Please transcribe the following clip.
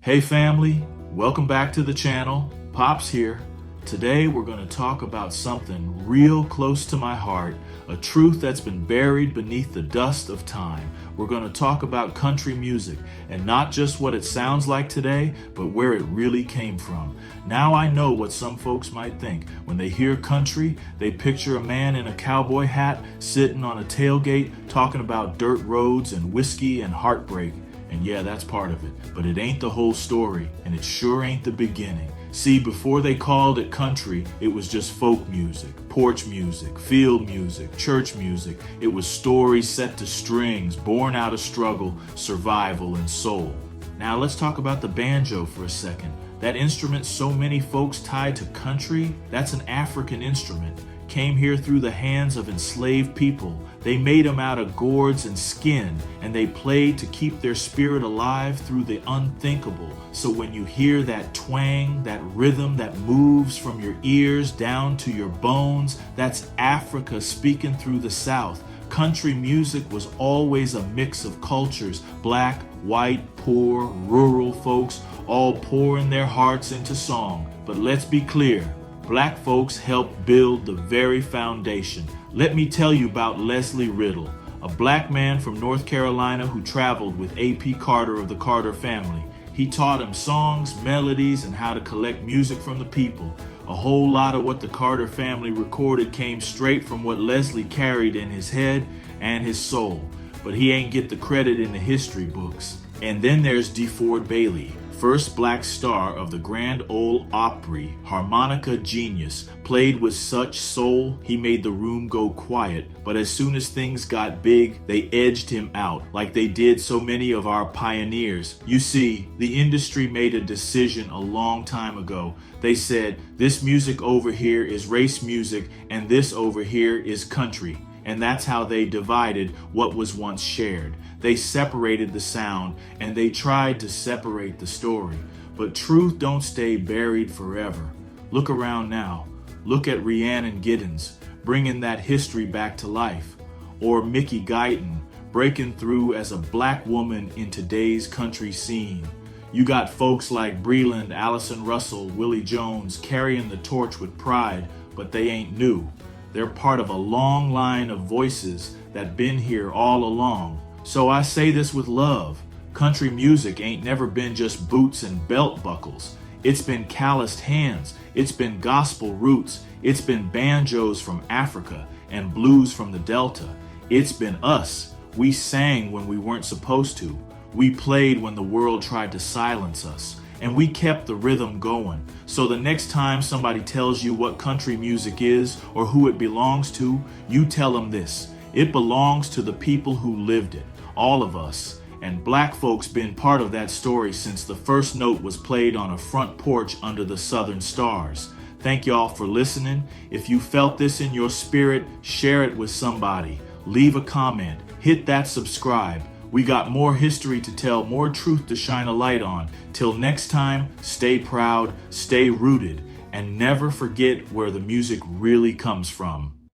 Hey family, welcome back to the channel. Pops here. Today we're going to talk about something real close to my heart, a truth that's been buried beneath the dust of time. We're going to talk about country music, and not just what it sounds like today, but where it really came from. Now I know what some folks might think. When they hear country, they picture a man in a cowboy hat sitting on a tailgate talking about dirt roads and whiskey and heartbreak. And yeah, that's part of it, but it ain't the whole story, and it sure ain't the beginning. See, before they called it country, it was just folk music, porch music, field music, church music. It was stories set to strings, born out of struggle, survival, and soul. Now let's talk about the banjo for a second. That instrument so many folks tied to country, that's an African instrument. Came here through the hands of enslaved people. They made them out of gourds and skin, and they played to keep their spirit alive through the unthinkable. So when you hear that twang, that rhythm that moves from your ears down to your bones, that's Africa speaking through the South. Country music was always a mix of cultures, black, white, poor, rural folks, all pouring their hearts into song. But let's be clear, Black folks helped build the very foundation. Let me tell you about Leslie Riddle, a black man from North Carolina who traveled with A.P. Carter of the Carter family. He taught him songs, melodies, and how to collect music from the people. A whole lot of what the Carter family recorded came straight from what Leslie carried in his head and his soul. But he ain't get the credit in the history books. And then there's DeFord Bailey, first black star of the Grand Ole Opry, harmonica genius, played with such soul he made the room go quiet. But as soon as things got big, they edged him out, like they did so many of our pioneers. You see, the industry made a decision a long time ago. They said, this music over here is race music, and this over here is country. And that's how they divided what was once shared. They separated the sound, and they tried to separate the story. But truth don't stay buried forever. Look around now. Look at Rhiannon Giddens, bringing that history back to life. Or Mickey Guyton, breaking through as a black woman in today's country scene. You got folks like Breland, Allison Russell, Willie Jones carrying the torch with pride, but they ain't new. They're part of a long line of voices that been here all along. So I say this with love. Country music ain't never been just boots and belt buckles. It's been calloused hands. It's been gospel roots. It's been banjos from Africa and blues from the Delta. It's been us. We sang when we weren't supposed to. We played when the world tried to silence us. And we kept the rhythm going. So the next time somebody tells you what country music is or who it belongs to, you tell them this. It belongs to the people who lived it, all of us. And black folks been part of that story since the first note was played on a front porch under the southern stars. Thank y'all for listening. If you felt this in your spirit, share it with somebody. Leave a comment. Hit that subscribe. We got more history to tell, more truth to shine a light on. Till next time, stay proud, stay rooted, and never forget where the music really comes from.